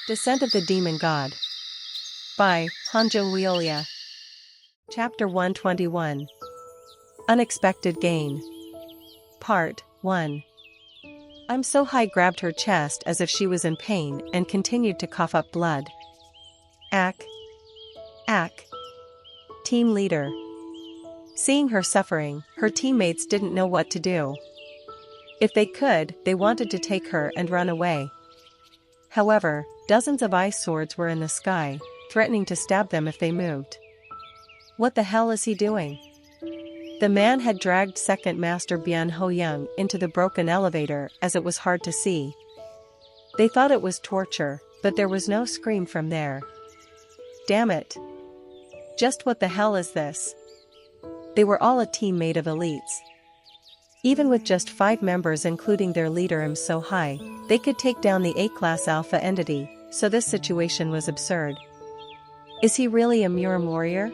Descent of the Demon God by Hanjo Wiolia. Chapter 121. Unexpected Gain. Part 1. I'm so high grabbed her chest as if she was in pain and continued to cough up blood. Ack. Team leader. Seeing her suffering, her teammates didn't know what to do. If they could, they wanted to take her and run away. However, dozens of ice swords were in the sky, threatening to stab them if they moved. What the hell is he doing? The man had dragged Second Master Bian Ho-young into the broken elevator as it was hard to see. They thought it was torture, but there was no scream from there. Damn it. Just what the hell is this? They were all a team made of elites. Even with just 5 members including their leader Im So-hai, they could take down the A-class alpha entity, so this situation was absurd. Is he really a Murim warrior?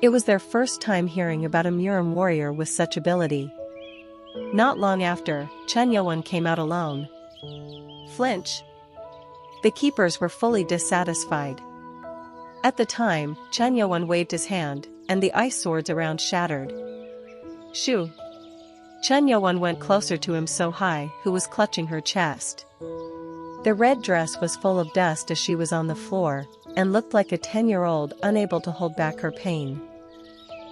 It was their first time hearing about a Murim warrior with such ability. Not long after, Chen Youan came out alone. Flinch. The keepers were fully dissatisfied. At the time, Chen Youan waved his hand, and the ice swords around shattered. Shoo! Chen Youan went closer to Im So-hai, who was clutching her chest. The red dress was full of dust as she was on the floor, and looked like a 10-year-old unable to hold back her pain.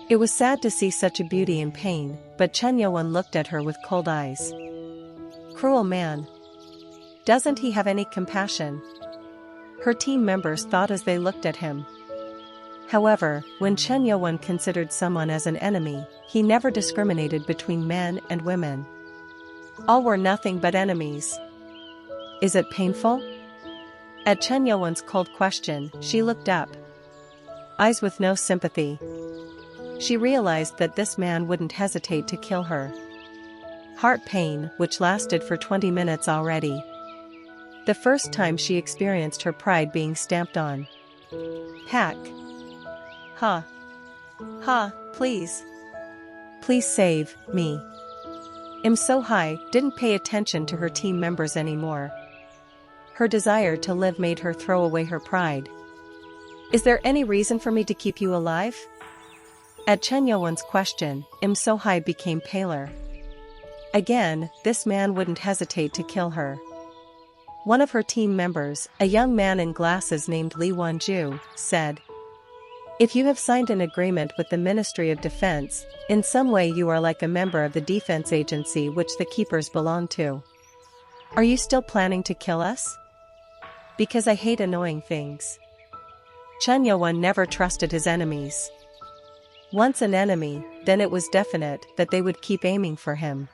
It was sad to see such a beauty in pain, but Chen Youan looked at her with cold eyes. Cruel man. Doesn't he have any compassion? Her team members thought as they looked at him. However, when Chen Youan considered someone as an enemy, he never discriminated between men and women. All were nothing but enemies. Is it painful? At Chen Youan's cold question, she looked up. Eyes with no sympathy. She realized that this man wouldn't hesitate to kill her. Heart pain, which lasted for 20 minutes already. The first time she experienced her pride being stamped on. Hack. Please. Please save me. Im So-hai didn't pay attention to her team members anymore. Her desire to live made her throw away her pride. Is there any reason for me to keep you alive? At Chen Youan's question, Im So-hai became paler. Again, this man wouldn't hesitate to kill her. One of her team members, a young man in glasses named Li Wanju, said, if you have signed an agreement with the Ministry of Defense, in some way you are like a member of the defense agency which the keepers belong to. Are you still planning to kill us? Because I hate annoying things. Chen Youan never trusted his enemies. Once an enemy, then it was definite that they would keep aiming for him.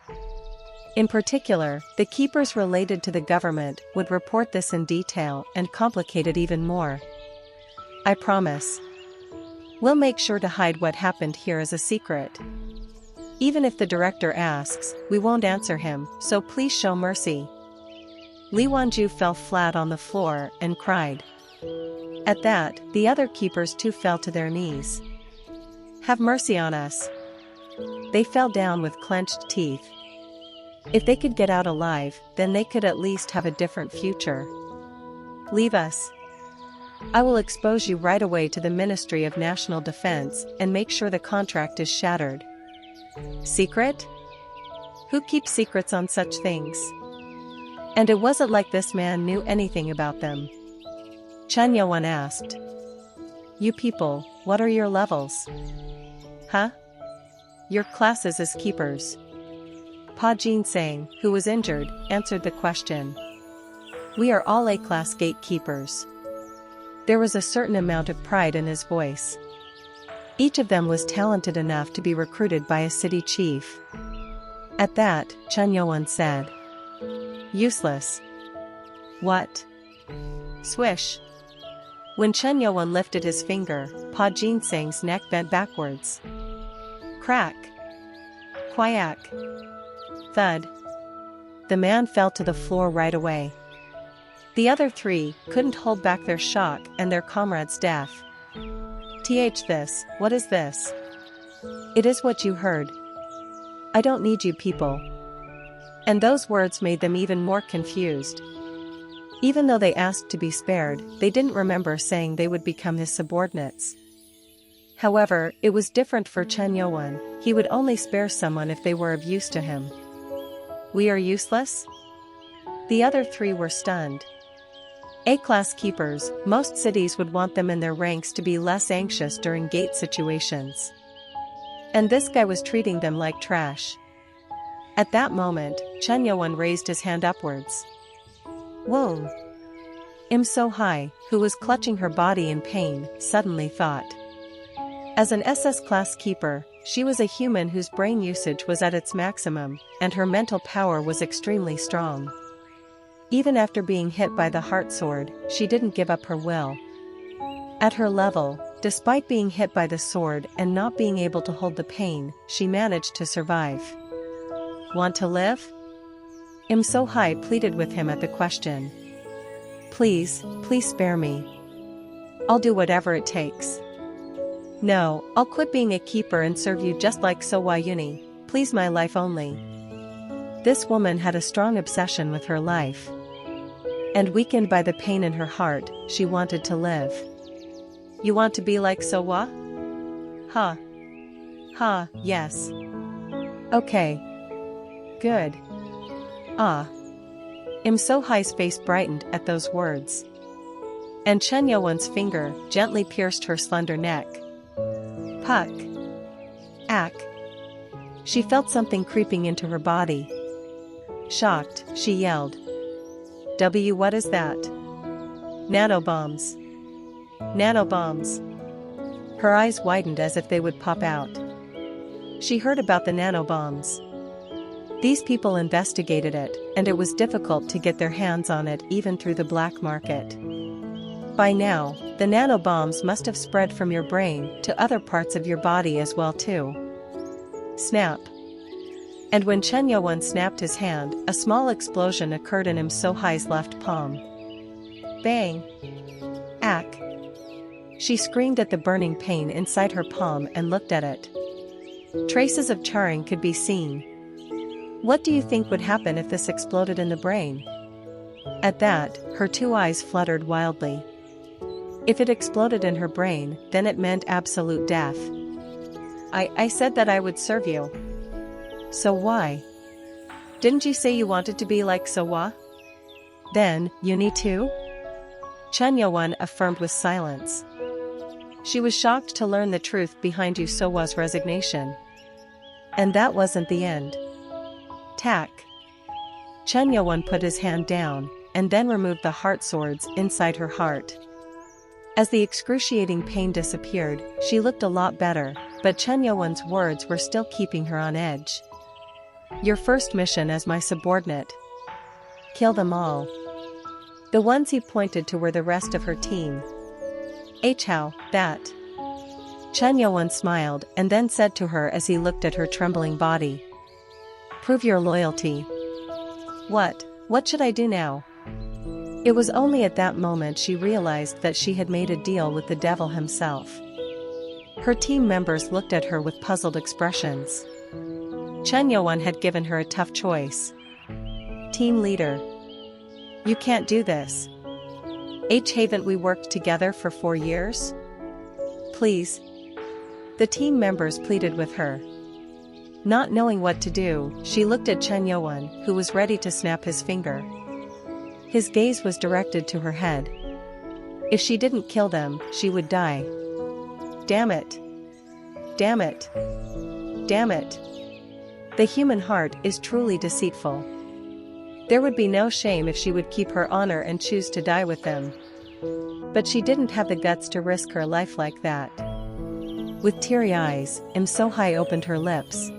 In particular, the keepers related to the government would report this in detail and complicate it even more. I promise. We'll make sure to hide what happened here as a secret. Even if the director asks, we won't answer him, so please show mercy. Li Wanju fell flat on the floor and cried. At that, the other keepers too fell to their knees. Have mercy on us. They fell down with clenched teeth. If they could get out alive, then they could at least have a different future. Leave us. I will expose you right away to the Ministry of National Defense and make sure the contract is shattered. Secret? Who keeps secrets on such things? And it wasn't like this man knew anything about them. Chen Youan asked. You people, what are your levels? Huh? Your classes as keepers. Pa Jin-sang, who was injured, answered the question. We are all A-class gatekeepers. There was a certain amount of pride in his voice. Each of them was talented enough to be recruited by a city chief. At that, Chen Youan said. Useless. What? Swish. When Chen Youan lifted his finger, Pa Jin-sang's neck bent backwards. Crack. Quack. Thud. The man fell to the floor right away. The other 3 couldn't hold back their shock and their comrade's death. This, what is this? It is what you heard. I don't need you people. And those words made them even more confused. Even though they asked to be spared, they didn't remember saying they would become his subordinates. However, it was different for Chen Youwon. He would only spare someone if they were of use to him. We are useless? The other three were stunned. A-class keepers, most cities would want them in their ranks to be less anxious during gate situations. And this guy was treating them like trash. At that moment, Chen Youwon raised his hand upwards. Whoa! Im So-hai, who was clutching her body in pain, suddenly thought. As an SS-class keeper, she was a human whose brain usage was at its maximum, and her mental power was extremely strong. Even after being hit by the heart sword, she didn't give up her will. At her level, despite being hit by the sword and not being able to hold the pain, she managed to survive. Want to live? Im So-hai pleaded with him at the question. Please, please spare me. I'll do whatever it takes. No, I'll quit being a keeper and serve you just like So-wa Uni, please my life only. This woman had a strong obsession with her life. And weakened by the pain in her heart, she wanted to live. You want to be like So-wa? Ha. Ha, yes. Okay. Good. Ah. Im So-hai's face brightened at those words. And Chen Youwon's finger gently pierced her slender neck. Puck. Ack. She felt something creeping into her body. Shocked, she yelled. What is that? Nanobombs. Nanobombs. Her eyes widened as if they would pop out. She heard about the nanobombs. These people investigated it, and it was difficult to get their hands on it even through the black market. By now, the nanobombs must have spread from your brain to other parts of your body as well too. Snap. And when Chen Youwon snapped his hand, a small explosion occurred in Im So-hai's left palm. Bang! Ack! She screamed at the burning pain inside her palm and looked at it. Traces of charring could be seen. What do you think would happen if this exploded in the brain? At that, her two eyes fluttered wildly. If it exploded in her brain, then it meant absolute death. I said that I would serve you. So why? Didn't you say you wanted to be like So-wa? Then, Uni too? Chen Youwon affirmed with silence. She was shocked to learn the truth behind Yu So-wa's resignation. And that wasn't the end. Tack. Chen Youwon put his hand down, and then removed the heart swords inside her heart. As the excruciating pain disappeared, she looked a lot better, but Chen Youwon's words were still keeping her on edge. Your first mission as my subordinate. Kill them all. The ones he pointed to were the rest of her team. How, that. Chen Youwon smiled and then said to her as he looked at her trembling body. Prove your loyalty. What should I do now? It was only at that moment she realized that she had made a deal with the devil himself. Her team members looked at her with puzzled expressions. Chen Youwon had given her a tough choice. Team leader. You can't do this. Haven't we worked together for 4 years? Please. The team members pleaded with her. Not knowing what to do, she looked at Chen Youwon, who was ready to snap his finger. His gaze was directed to her head. If she didn't kill them, she would die. Damn it. Damn it. Damn it. The human heart is truly deceitful. There would be no shame if she would keep her honor and choose to die with them. But she didn't have the guts to risk her life like that. With teary eyes, Im So-hai opened her lips.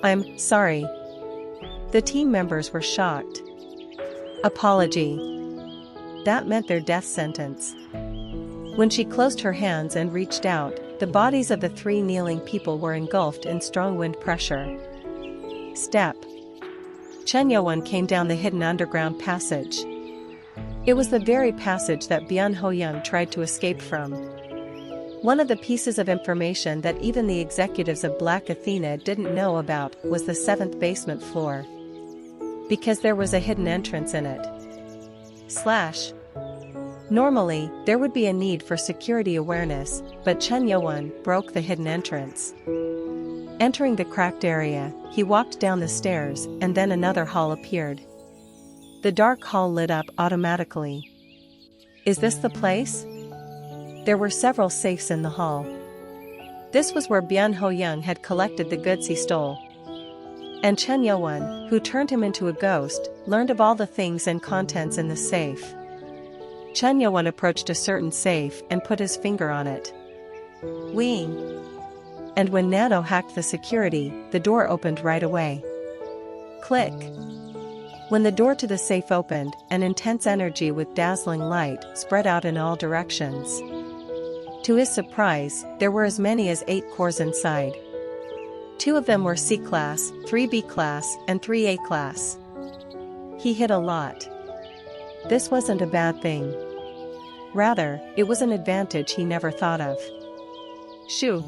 I'm sorry. The team members were shocked. Apology. That meant their death sentence. When she closed her hands and reached out, the bodies of the 3 kneeling people were engulfed in strong wind pressure. Step. Chen Youwon came down the hidden underground passage. It was the very passage that Byun Ho-young tried to escape from. One of the pieces of information that even the executives of Black Athena didn't know about was the 7th basement floor. Because there was a hidden entrance in it. Slash. Normally, there would be a need for security awareness, but Chen Yuan broke the hidden entrance. Entering the cracked area, he walked down the stairs and then another hall appeared. The dark hall lit up automatically. Is this the place? There were several safes in the hall. This was where Bian Hoyoung had collected the goods he stole. And Chen Yuan, who turned him into a ghost, learned of all the things and contents in the safe. Chen Yuan approached a certain safe and put his finger on it. Wing. And when Nano hacked the security, the door opened right away. Click. When the door to the safe opened, an intense energy with dazzling light spread out in all directions. To his surprise, there were as many as 8 cores inside. 2 of them were C-class, 3 B-class, and 3 A-class. He hid a lot. This wasn't a bad thing. Rather, it was an advantage he never thought of. Shoo!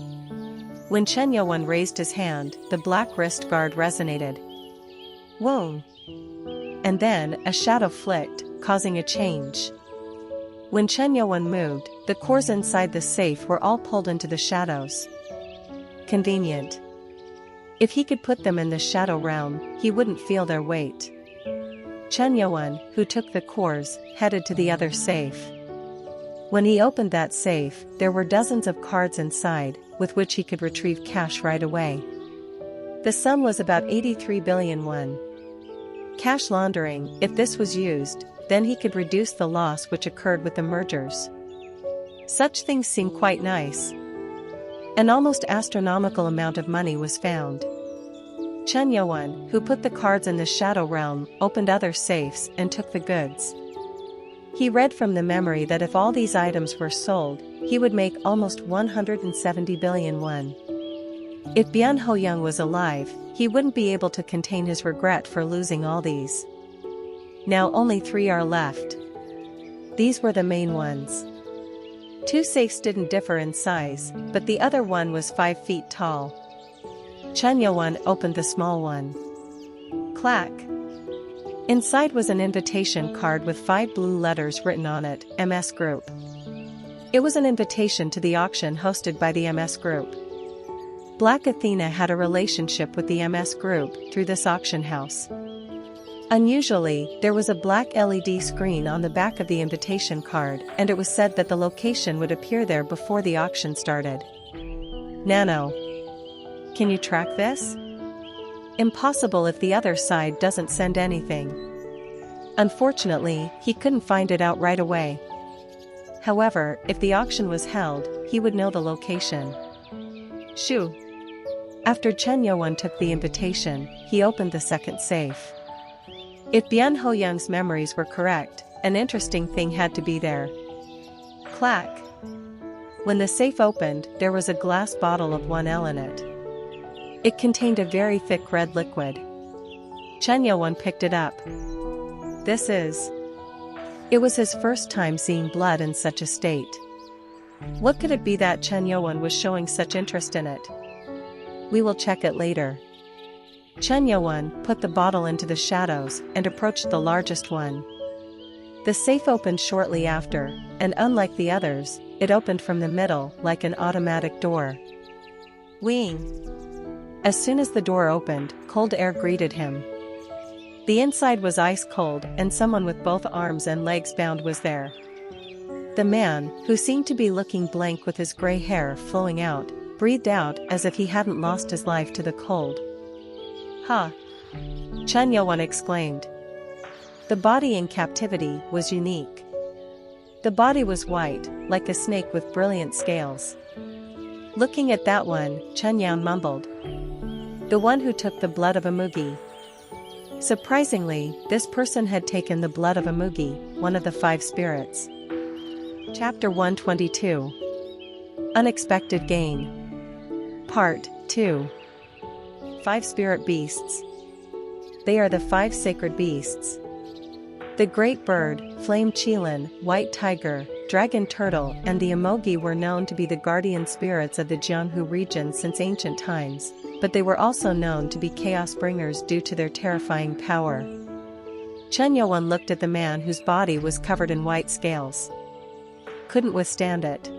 When Chen Yuan raised his hand, the black wrist guard resonated. Whoa! And then, a shadow flicked, causing a change. When Chen Yuan moved, the cores inside the safe were all pulled into the shadows. Convenient. If he could put them in the shadow realm, he wouldn't feel their weight. Chen Yuan, who took the cores, headed to the other safe. When he opened that safe, there were dozens of cards inside, with which he could retrieve cash right away. The sum was about 83 billion won. Cash laundering, if this was used, then he could reduce the loss which occurred with the mergers. Such things seem quite nice. An almost astronomical amount of money was found. Chen Yuan, who put the cards in the shadow realm, opened other safes and took the goods. He read from the memory that if all these items were sold, he would make almost 170 billion won. If Bian Hoyoung was alive, he wouldn't be able to contain his regret for losing all these. Now only 3 are left. These were the main ones. 2 safes didn't differ in size, but the other one was 5 feet tall. Chen Yuan opened the small one. Clack. Inside was an invitation card with 5 blue letters written on it, MS Group. It was an invitation to the auction hosted by the MS Group. Black Athena had a relationship with the MS Group through this auction house. Unusually, there was a black LED screen on the back of the invitation card, and it was said that the location would appear there before the auction started. Nano. Can you track this? Impossible if the other side doesn't send anything. Unfortunately, he couldn't find it out right away. However, if the auction was held, he would know the location. Shoo! After Chen Yuan took the invitation, he opened the second safe. If Bian Hoyoung's memories were correct, an interesting thing had to be there. Clack! When the safe opened, there was a glass bottle of 1L in it. It contained a very thick red liquid. Chen Yuan picked it up. This is... It was his first time seeing blood in such a state. What could it be that Chen Yuan was showing such interest in it? We will check it later. Chen Yuan put the bottle into the shadows and approached the largest one. The safe opened shortly after, and unlike the others, it opened from the middle like an automatic door. Wing! As soon as the door opened, cold air greeted him. The inside was ice cold and someone with both arms and legs bound was there. The man, who seemed to be looking blank with his gray hair flowing out, breathed out as if he hadn't lost his life to the cold. Ha! Chen Yuan exclaimed. The body in captivity was unique. The body was white, like a snake with brilliant scales. Looking at that one, Chen Yuan mumbled. The one who took the blood of a Mugi. Surprisingly, this person had taken the blood of a Mugi, one of the 5 spirits. Chapter 122. Unexpected Gain. Part 2. 5 Spirit Beasts. They are the 5 sacred beasts. The great bird, flame qilin, white tiger, dragon turtle and the emogi were known to be the guardian spirits of the Jianghu region since ancient times, but they were also known to be chaos bringers due to their terrifying power. Chen Yuan looked at the man whose body was covered in white scales. Couldn't withstand it.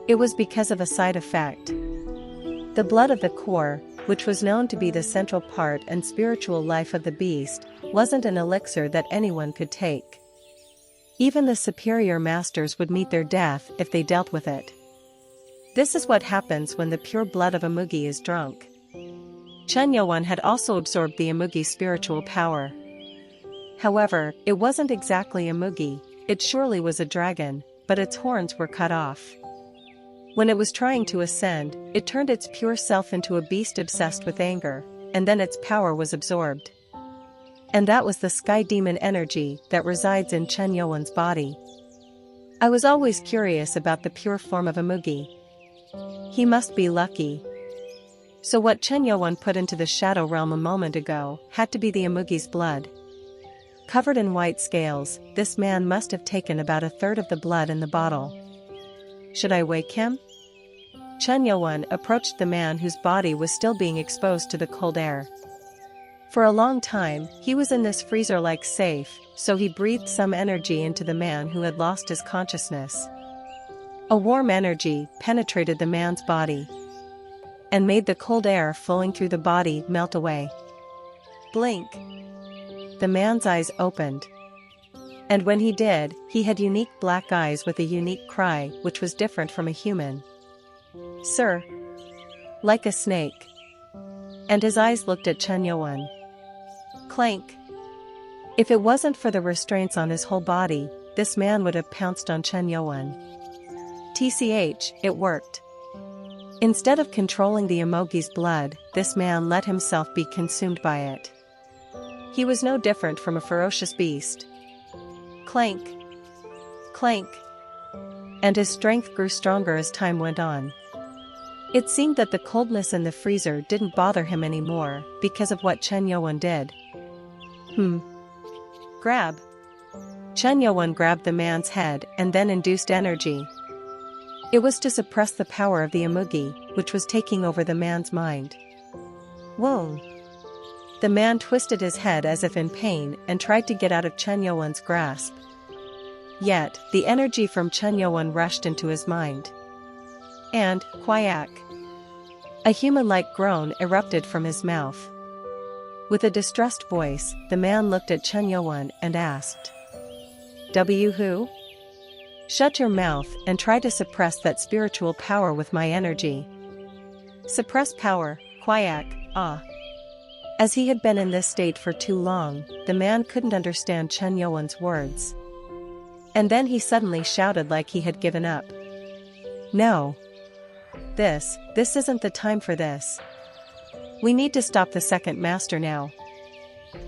It was because of a side effect. The blood of the core, which was known to be the central part and spiritual life of the beast, wasn't an elixir that anyone could take. Even the superior masters would meet their death if they dealt with it. This is what happens when the pure blood of a Mugi is drunk. Chen Yuan had also absorbed the Imugi's spiritual power. However, it wasn't exactly a Mugi, it surely was a dragon, but its horns were cut off. When it was trying to ascend, it turned its pure self into a beast obsessed with anger, and then its power was absorbed. And that was the sky demon energy that resides in Chen Yuan's body. I was always curious about the pure form of a Mugi. He must be lucky. So what Chen Yuan put into the shadow realm a moment ago had to be the Imugi's blood. Covered in white scales, this man must have taken about a third of the blood in the bottle. Should I wake him? Chen Yuan approached the man whose body was still being exposed to the cold air. For a long time, he was in this freezer-like safe, so he breathed some energy into the man who had lost his consciousness. A warm energy penetrated the man's body and made the cold air flowing through the body melt away. Blink. The man's eyes opened. And when he did, he had unique black eyes with a unique cry which was different from a human. Sir. Like a snake. And his eyes looked at Chen Yuan. Clank. If it wasn't for the restraints on his whole body, this man would have pounced on Chen Yuan. TCH, it worked. Instead of controlling the Imugi's blood, this man let himself be consumed by it. He was no different from a ferocious beast. Clank. Clank. And his strength grew stronger as time went on. It seemed that the coldness in the freezer didn't bother him anymore because of what Chen Yuan did. Grab. Chen Yuan grabbed the man's head and then induced energy. It was to suppress the power of the Imugi, which was taking over the man's mind. Whoa. The man twisted his head as if in pain and tried to get out of Chen Yuan's grasp. Yet, the energy from Chen Yuan rushed into his mind. And, quack. A human-like groan erupted from his mouth. With a distressed voice, the man looked at Chen Yuan and asked, Who? Shut your mouth and try to suppress that spiritual power with my energy. Suppress power, quack, ah. As he had been in this state for too long, the man couldn't understand Chen Yuan's words. And then he suddenly shouted like he had given up. No. This isn't the time for this. We need to stop the second master now.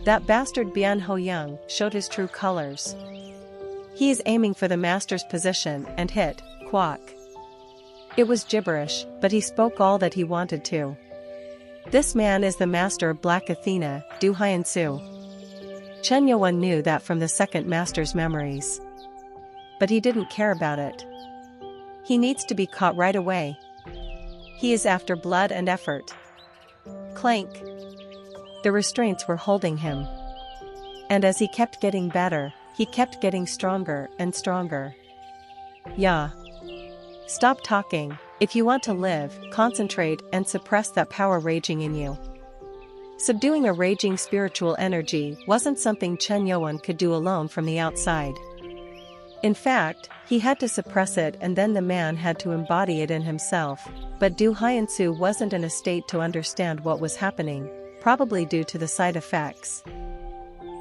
That bastard Bian Ho Young showed his true colors. He is aiming for the master's position and hit, quack. It was gibberish, but he spoke all that he wanted to. This man is the master of Black Athena, Du Haiyan-su. Chen Yuan knew that from the second master's memories. But he didn't care about it. He needs to be caught right away. He is after blood and effort. Clank. The restraints were holding him. And as he kept getting better, he kept getting stronger and stronger. Yeah. Stop talking. If you want to live, concentrate and suppress that power raging in you. Subduing a raging spiritual energy wasn't something Chen Yuan could do alone from the outside. In fact, he had to suppress it and then the man had to embody it in himself, but Du Haiyan-su wasn't in a state to understand what was happening, probably due to the side effects.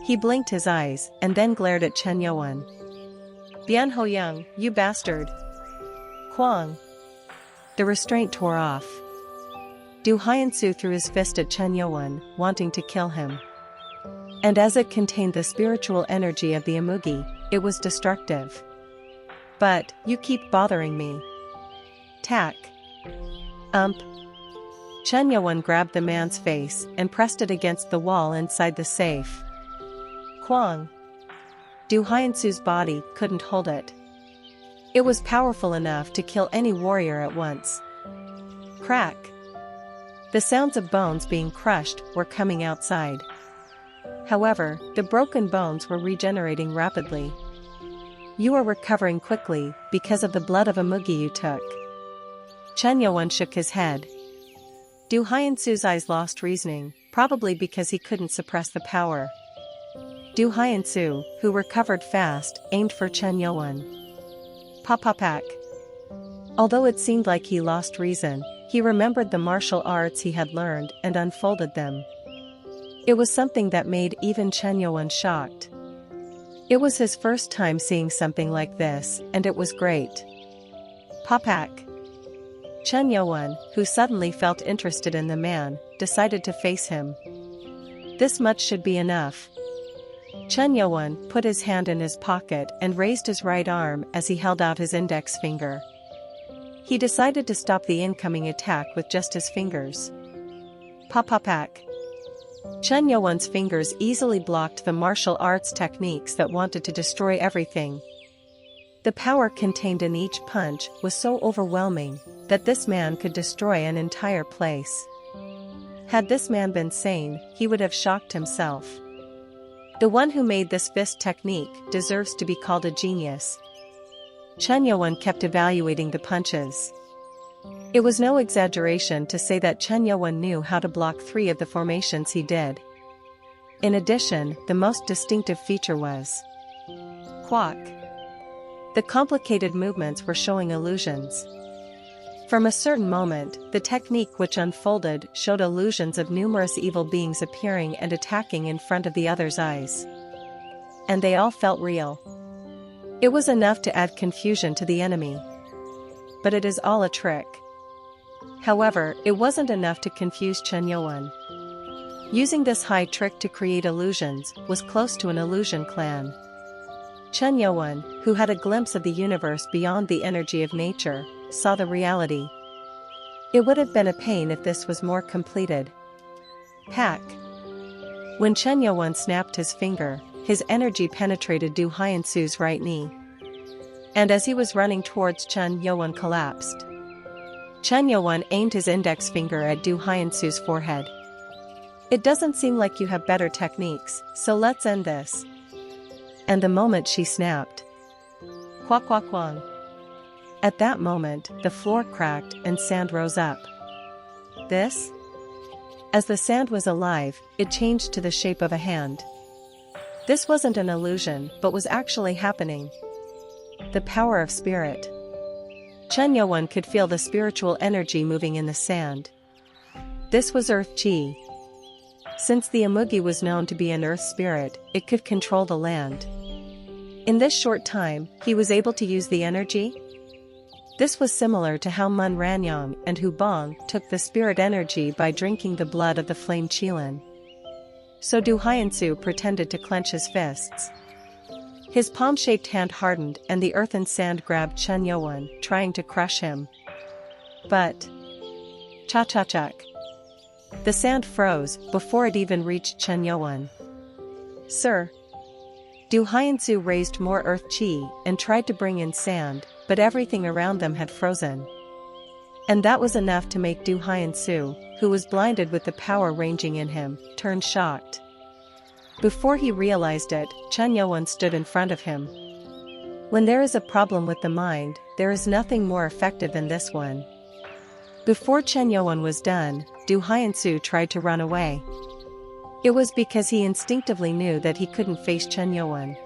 He blinked his eyes and then glared at Chen Yuan. Bian Ho Young, you bastard! Quang! The restraint tore off. Du Haiyan-su threw his fist at Chen Yuan, wanting to kill him. And as it contained the spiritual energy of the Imugi, it was destructive. But, you keep bothering me. Tack. Chen Yuan grabbed the man's face and pressed it against the wall inside the safe. Quang. Du Haiyan-su's body couldn't hold it. It was powerful enough to kill any warrior at once. Crack. The sounds of bones being crushed were coming outside. However, the broken bones were regenerating rapidly. You are recovering quickly, because of the blood of a mugi you took. Chen Yuan shook his head. Du Hyansu's eyes lost reasoning, probably because he couldn't suppress the power. Du Hyansu, who recovered fast, aimed for Chen Yuan. Pop-pop-pack. Although it seemed like he lost reason, he remembered the martial arts he had learned and unfolded them. It was something that made even Chen Yuan shocked. It was his first time seeing something like this, and it was great. Pop-pack. Chen Yuan, who suddenly felt interested in the man, decided to face him. This much should be enough. Chen Yuan put his hand in his pocket and raised his right arm as he held out his index finger. He decided to stop the incoming attack with just his fingers. Pop-pop-pack. Chen Yuan's fingers easily blocked the martial arts techniques that wanted to destroy everything. The power contained in each punch was so overwhelming that this man could destroy an entire place. Had this man been sane, he would have shocked himself. The one who made this fist technique deserves to be called a genius. Chen Yuan kept evaluating the punches. It was no exaggeration to say that Chen Yuan knew how to block 3 of the formations he did. In addition, the most distinctive feature was quack. The complicated movements were showing illusions. From a certain moment, the technique which unfolded showed illusions of numerous evil beings appearing and attacking in front of the other's eyes. And they all felt real. It was enough to add confusion to the enemy. But it is all a trick. However, it wasn't enough to confuse Chen Yuan. Using this high trick to create illusions was close to an illusion clan. Chen Yuan, who had a glimpse of the universe beyond the energy of nature, saw the reality. It would have been a pain if this was more completed. Pack. When Chen Yuan snapped his finger, his energy penetrated Du Hyansu's right knee. And as he was running towards Chen Yuan collapsed. Chen Yuan aimed his index finger at Du Hyansu's forehead. It doesn't seem like you have better techniques, so let's end this. And the moment she snapped. Quack quack quang. At that moment, the floor cracked and sand rose up. This? As the sand was alive, it changed to the shape of a hand. This wasn't an illusion, but was actually happening. The power of spirit. Chen Yuan could feel the spiritual energy moving in the sand. This was Earth Qi. Since the Amugi was known to be an earth spirit, it could control the land. In this short time, he was able to use the energy. This was similar to how Mun Ranyang and Hu Bong took the spirit energy by drinking the blood of the flame Qilin. So Du Hyansu pretended to clench his fists. His palm-shaped hand hardened and the earth and sand grabbed Chen Yuan, trying to crush him. But... cha-cha-chak. The sand froze before it even reached Chen Yuan. Sir. Du Hyansu raised more earth qi and tried to bring in sand, but everything around them had frozen. And that was enough to make Du Hyansu, who was blinded with the power ranging in him, turn shocked. Before he realized it, Chen Yuan stood in front of him. When there is a problem with the mind, there is nothing more effective than this one. Before Chen Yuan was done, Du Hyansu tried to run away. It was because he instinctively knew that he couldn't face Chen Yuan.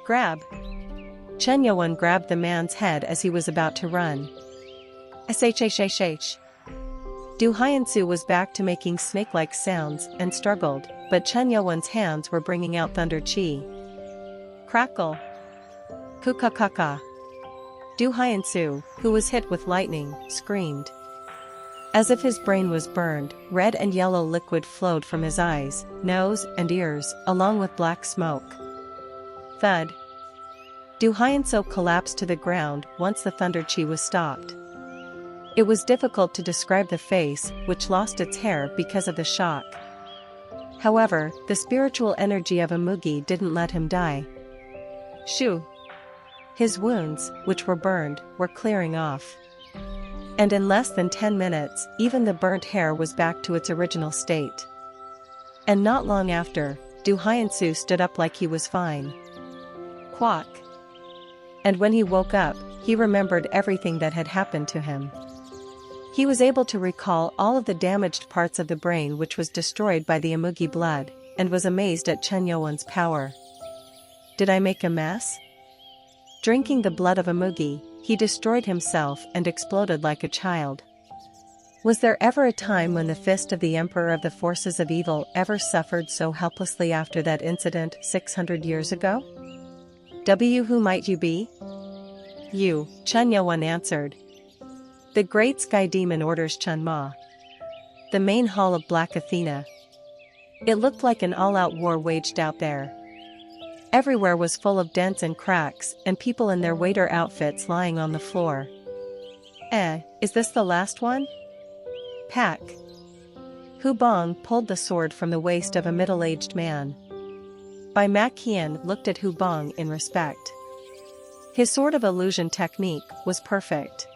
Grab! Chen Yuan grabbed the man's head as he was about to run. Shh. Du Hyansu was back to making snake-like sounds and struggled, but Chen Yuan's hands were bringing out thunder chi. Crackle! Kukakaka! Du Hyansu, who was hit with lightning, screamed. As if his brain was burned, red and yellow liquid flowed from his eyes, nose, and ears, along with black smoke. Thud! Du Hyansu collapsed to the ground once the thunder chi was stopped. It was difficult to describe the face, which lost its hair because of the shock. However, the spiritual energy of Amugi didn't let him die. Shoo! His wounds, which were burned, were clearing off. And in less than 10 minutes, even the burnt hair was back to its original state. And not long after, Du Hyansu stood up like he was fine. Quack. And when he woke up, he remembered everything that had happened to him. He was able to recall all of the damaged parts of the brain which was destroyed by the Amugi blood, and was amazed at Chen Youen's power. Did I make a mess? Drinking the blood of Amugi, he destroyed himself and exploded like a child. Was there ever a time when the fist of the Emperor of the Forces of Evil ever suffered so helplessly after that incident 600 years ago? Who might you be? You, Chen Youwen answered. The Great Sky Demon orders Chen Ma. The main hall of Black Athena. It looked like an all-out war waged out there. Everywhere was full of dents and cracks, and people in their waiter outfits lying on the floor. Is this the last one? Pack. Hu Bong pulled the sword from the waist of a middle-aged man. Bai Mak Hian looked at Hu Bong in respect. His sword of illusion technique was perfect.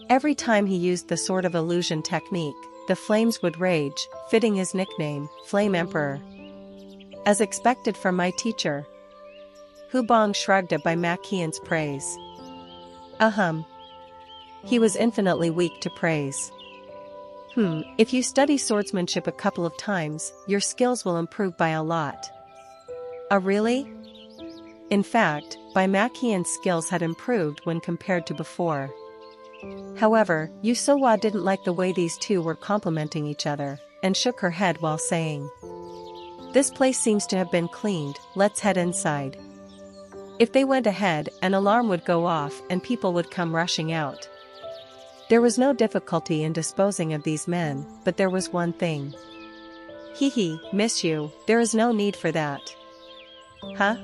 Every time he used the sword of illusion technique, the flames would rage, fitting his nickname, Flame Emperor. As expected from my teacher. Hu Bong shrugged at Bai Mak Hian's praise. He was infinitely weak to praise. If you study swordsmanship a couple of times, your skills will improve by a lot. Really? In fact, Bai Mak Hian's skills had improved when compared to before. However, Yu Sohua didn't like the way these two were complimenting each other, and shook her head while saying, "This place seems to have been cleaned, let's head inside." If they went ahead, an alarm would go off and people would come rushing out. There was no difficulty in disposing of these men, but there was one thing. Miss you, there is no need for that. Huh?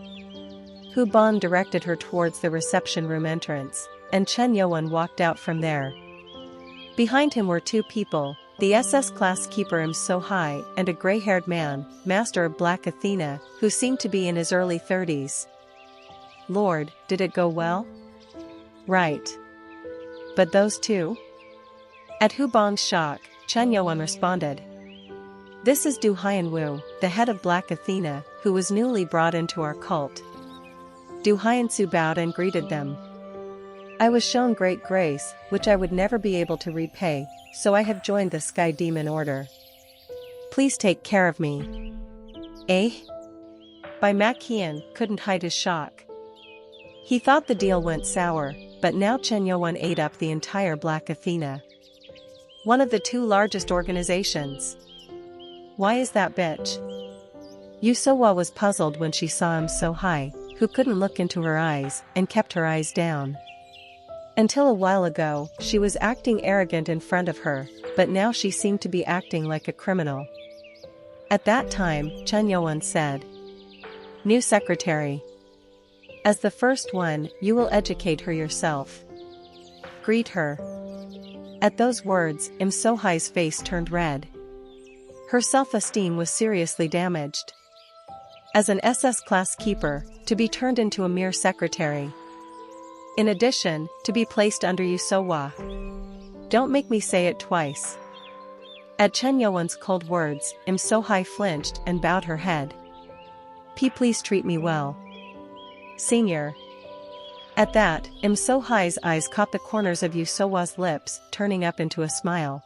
Hu Bong directed her towards the reception room entrance, and Chen Youwen walked out from there. Behind him were two people, the SS class keeper Im So-hai and a gray-haired man, master of Black Athena, who seemed to be in his early 30s. Lord, did it go well? Right. But those two? At Hu Bong's shock, Chen Youwen responded. This is Du Hyanwu, the head of Black Athena, who was newly brought into our cult. Du Hyansu bowed and greeted them. I was shown great grace, which I would never be able to repay, so I have joined the Sky Demon Order. Please take care of me. Bai Mak Hian couldn't hide his shock. He thought the deal went sour, but now Chen Youwen ate up the entire Black Athena. One of the two largest organizations. Why is that bitch? Yu Sohua was puzzled when she saw Im So-hai, who couldn't look into her eyes and kept her eyes down. Until a while ago, she was acting arrogant in front of her, but now she seemed to be acting like a criminal. At that time, Chen Youwen said, New secretary. As the first one, you will educate her yourself. Greet her. At those words, Im So-hai's face turned red. Her self-esteem was seriously damaged. As an SS class keeper, to be turned into a mere secretary. In addition, to be placed under Yu Sohua. Don't make me say it twice. At Chen Youwen's cold words, Im So-hai flinched and bowed her head. Please treat me well. Senior. At that, Im So-hai's eyes caught the corners of Yu Sohwa's lips, turning up into a smile.